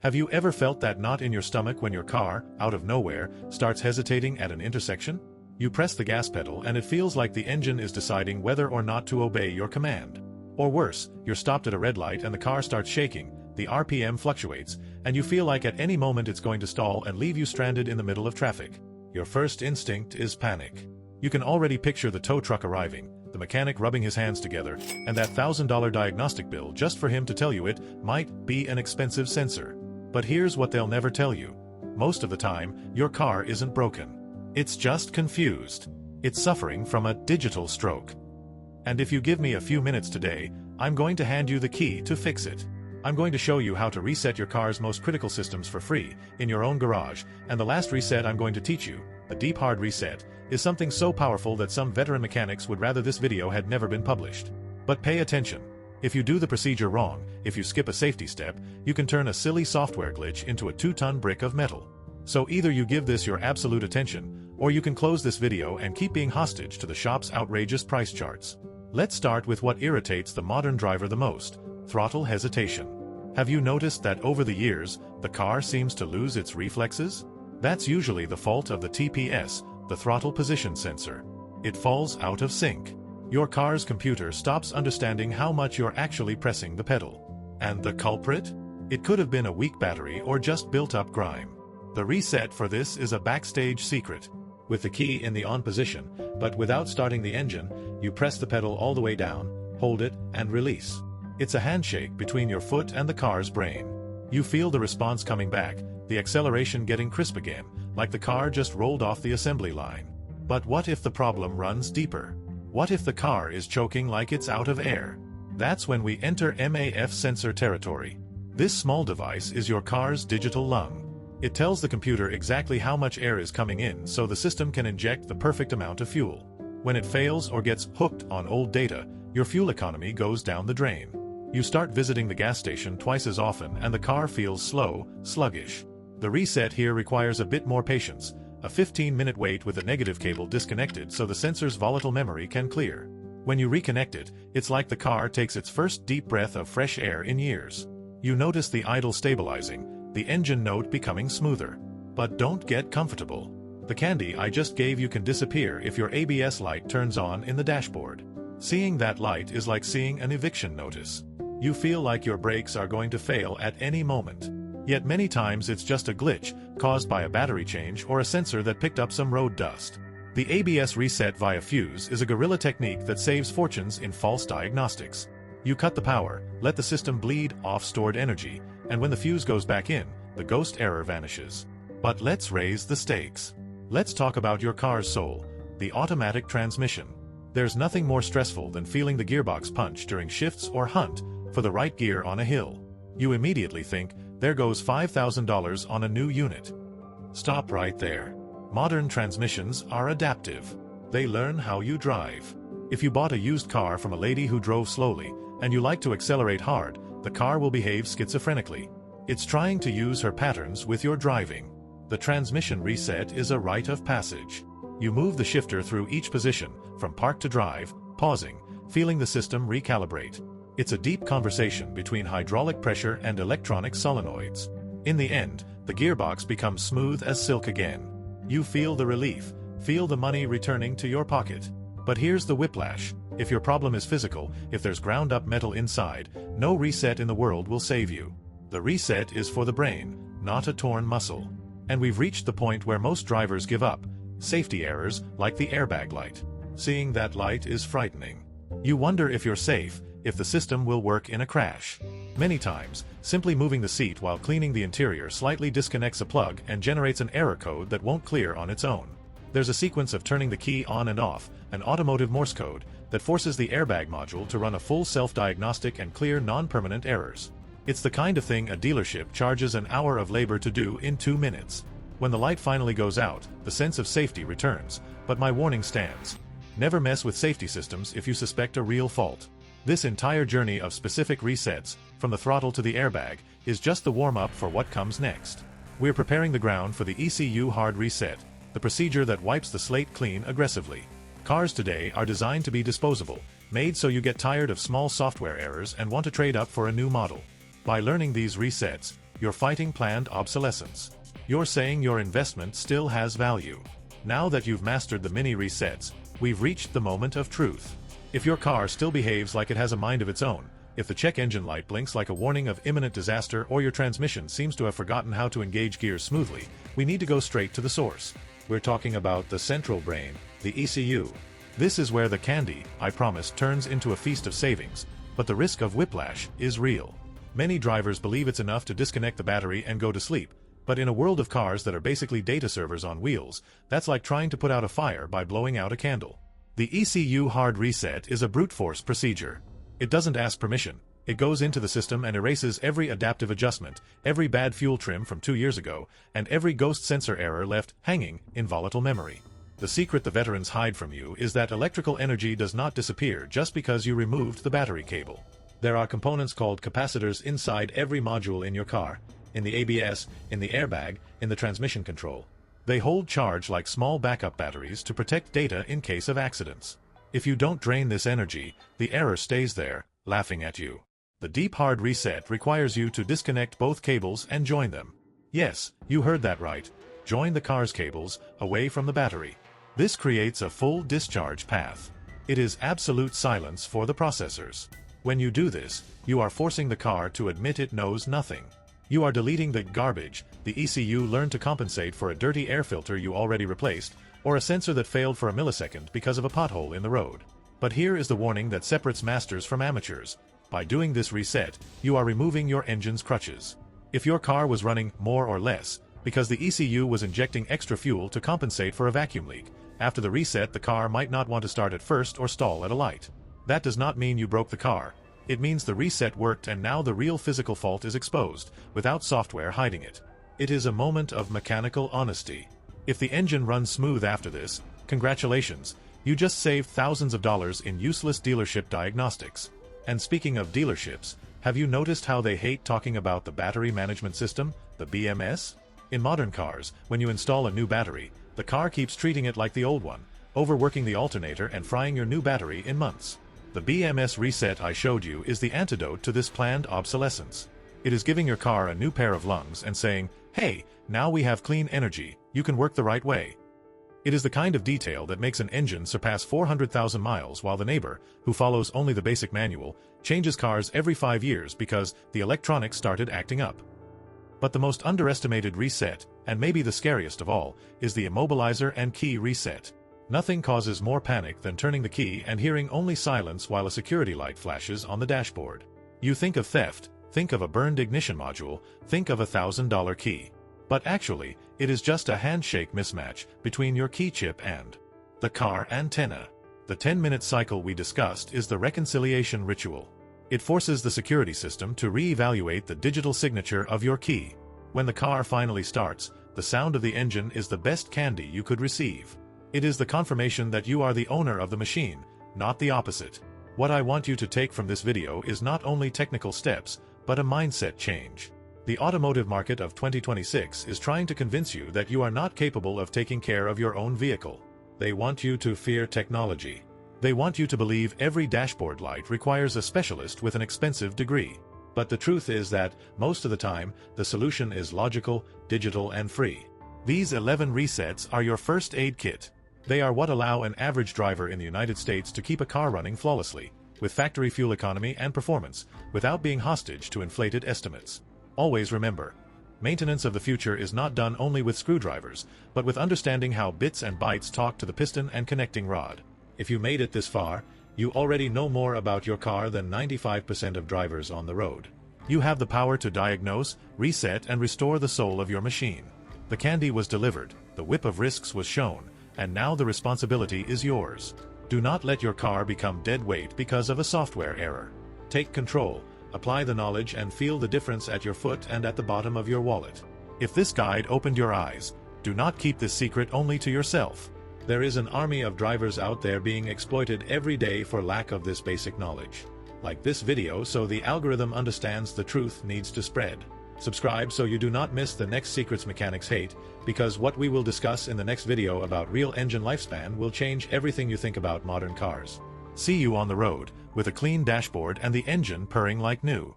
Have you ever felt that knot in your stomach when your car, out of nowhere, starts hesitating at an intersection? You press the gas pedal and it feels like the engine is deciding whether or not to obey your command. Or worse, you're stopped at a red light and the car starts shaking, the RPM fluctuates, and you feel like at any moment it's going to stall and leave you stranded in the middle of traffic. Your first instinct is panic. You can already picture the tow truck arriving, the mechanic rubbing his hands together, and that $1,000 diagnostic bill just for him to tell you it might be an expensive sensor. But here's what they'll never tell you. Most of the time, your car isn't broken. It's just confused. It's suffering from a digital stroke. And if you give me a few minutes today, I'm going to hand you the key to fix it. I'm going to show you how to reset your car's most critical systems for free, in your own garage, and the last reset I'm going to teach you, a deep hard reset, is something so powerful that some veteran mechanics would rather this video had never been published. But pay attention. If you do the procedure wrong, if you skip a safety step, you can turn a silly software glitch into a 2-ton brick of metal. So either you give this your absolute attention, or you can close this video and keep being hostage to the shop's outrageous price charts. Let's start with what irritates the modern driver the most: throttle hesitation. Have you noticed that over the years, the car seems to lose its reflexes? That's usually the fault of the TPS, the throttle position sensor. It falls out of sync. Your car's computer stops understanding how much you're actually pressing the pedal. And the culprit? It could have been a weak battery or just built-up grime. The reset for this is a backstage secret. With the key in the on position, but without starting the engine, you press the pedal all the way down, hold it, and release. It's a handshake between your foot and the car's brain. You feel the response coming back, the acceleration getting crisp again, like the car just rolled off the assembly line. But what if the problem runs deeper? What if the car is choking like it's out of air? That's when we enter MAF sensor territory. This small device is your car's digital lung. It tells the computer exactly how much air is coming in so the system can inject the perfect amount of fuel. When it fails or gets hooked on old data, your fuel economy goes down the drain. You start visiting the gas station twice as often and the car feels slow, sluggish. The reset here requires a bit more patience, a 15-minute wait with the negative cable disconnected so the sensor's volatile memory can clear. When you reconnect it, it's like the car takes its first deep breath of fresh air in years. You notice the idle stabilizing, the engine note becoming smoother. But don't get comfortable. The candy I just gave you can disappear if your ABS light turns on in the dashboard. Seeing that light is like seeing an eviction notice. You feel like your brakes are going to fail at any moment. Yet many times it's just a glitch, caused by a battery change or a sensor that picked up some road dust. The ABS reset via fuse is a guerrilla technique that saves fortunes in false diagnostics. You cut the power, let the system bleed off stored energy, and when the fuse goes back in, the ghost error vanishes. But let's raise the stakes. Let's talk about your car's soul, the automatic transmission. There's nothing more stressful than feeling the gearbox punch during shifts or hunt for the right gear on a hill. You immediately think, there goes $5,000 on a new unit. Stop right there. Modern transmissions are adaptive. They learn how you drive. If you bought a used car from a lady who drove slowly, and you like to accelerate hard, the car will behave schizophrenically. It's trying to use her patterns with your driving. The transmission reset is a rite of passage. You move the shifter through each position, from park to drive, pausing, feeling the system recalibrate. It's a deep conversation between hydraulic pressure and electronic solenoids. In the end, the gearbox becomes smooth as silk again. You feel the relief, feel the money returning to your pocket. But here's the whiplash. If your problem is physical, if there's ground-up metal inside, no reset in the world will save you. The reset is for the brain, not a torn muscle. And we've reached the point where most drivers give up. Safety errors, like the airbag light. Seeing that light is frightening. You wonder if you're safe, if the system will work in a crash. Many times, simply moving the seat while cleaning the interior slightly disconnects a plug and generates an error code that won't clear on its own. There's a sequence of turning the key on and off, an automotive Morse code, that forces the airbag module to run a full self-diagnostic and clear non-permanent errors. It's the kind of thing a dealership charges an hour of labor to do in 2 minutes. When the light finally goes out, the sense of safety returns, but my warning stands. Never mess with safety systems if you suspect a real fault. This entire journey of specific resets, from the throttle to the airbag, is just the warm-up for what comes next. We're preparing the ground for the ECU hard reset, the procedure that wipes the slate clean aggressively. Cars today are designed to be disposable, made so you get tired of small software errors and want to trade up for a new model. By learning these resets, you're fighting planned obsolescence. You're saying your investment still has value. Now that you've mastered the mini resets, we've reached the moment of truth. If your car still behaves like it has a mind of its own, if the check engine light blinks like a warning of imminent disaster, or your transmission seems to have forgotten how to engage gears smoothly, we need to go straight to the source. We're talking about the central brain, the ECU. This is where the candy, I promise, turns into a feast of savings, but the risk of whiplash is real. Many drivers believe it's enough to disconnect the battery and go to sleep, but in a world of cars that are basically data servers on wheels, that's like trying to put out a fire by blowing out a candle. The ECU hard reset is a brute force procedure. It doesn't ask permission. It goes into the system and erases every adaptive adjustment, every bad fuel trim from 2 years ago, and every ghost sensor error left hanging in volatile memory. The secret the veterans hide from you is that electrical energy does not disappear just because you removed the battery cable. There are components called capacitors inside every module in your car, in the ABS, in the airbag, in the transmission control. They hold charge like small backup batteries to protect data in case of accidents. If you don't drain this energy, the error stays there, laughing at you. The deep hard reset requires you to disconnect both cables and join them. Yes, you heard that right. Join the car's cables away from the battery. This creates a full discharge path. It is absolute silence for the processors. When you do this, you are forcing the car to admit it knows nothing. You are deleting the garbage the ECU learned to compensate for a dirty air filter you already replaced, or a sensor that failed for a millisecond because of a pothole in the road. But here is the warning that separates masters from amateurs. By doing this reset, you are removing your engine's crutches. If your car was running more or less because the ECU was injecting extra fuel to compensate for a vacuum leak, after the reset the car might not want to start at first or stall at a light. That does not mean you broke the car. It means the reset worked and now the real physical fault is exposed, without software hiding it. It is a moment of mechanical honesty. If the engine runs smooth after this, congratulations, you just saved thousands of dollars in useless dealership diagnostics. And speaking of dealerships, have you noticed how they hate talking about the battery management system, the BMS? In modern cars, when you install a new battery, the car keeps treating it like the old one, overworking the alternator and frying your new battery in months. The BMS reset I showed you is the antidote to this planned obsolescence. It is giving your car a new pair of lungs and saying, hey, now we have clean energy, you can work the right way. It is the kind of detail that makes an engine surpass 400,000 miles while the neighbor, who follows only the basic manual, changes cars every 5 years because the electronics started acting up. But the most underestimated reset, and maybe the scariest of all, is the immobilizer and key reset. Nothing causes more panic than turning the key and hearing only silence while a security light flashes on the dashboard. You think of theft, think of a burned ignition module, think of a $1,000 key. But actually, it is just a handshake mismatch between your key chip and the car antenna. The 10-minute cycle we discussed is the reconciliation ritual. It forces the security system to re-evaluate the digital signature of your key. When the car finally starts, the sound of the engine is the best candy you could receive. It is the confirmation that you are the owner of the machine, not the opposite. What I want you to take from this video is not only technical steps, but a mindset change. The automotive market of 2026 is trying to convince you that you are not capable of taking care of your own vehicle. They want you to fear technology. They want you to believe every dashboard light requires a specialist with an expensive degree. But the truth is that, most of the time, the solution is logical, digital, and free. These 11 resets are your first aid kit. They are what allow an average driver in the United States to keep a car running flawlessly, with factory fuel economy and performance, without being hostage to inflated estimates. Always remember, maintenance of the future is not done only with screwdrivers, but with understanding how bits and bytes talk to the piston and connecting rod. If you made it this far, you already know more about your car than 95% of drivers on the road. You have the power to diagnose, reset, and restore the soul of your machine. The candy was delivered, the whip of risks was shown, and now the responsibility is yours. Do not let your car become dead weight because of a software error. Take control, apply the knowledge, and feel the difference at your foot and at the bottom of your wallet. If this guide opened your eyes, do not keep this secret only to yourself. There is an army of drivers out there being exploited every day for lack of this basic knowledge. Like this video so the algorithm understands the truth needs to spread. Subscribe so you do not miss the next secrets mechanics hate, because what we will discuss in the next video about real engine lifespan will change everything you think about modern cars. See you on the road, with a clean dashboard and the engine purring like new.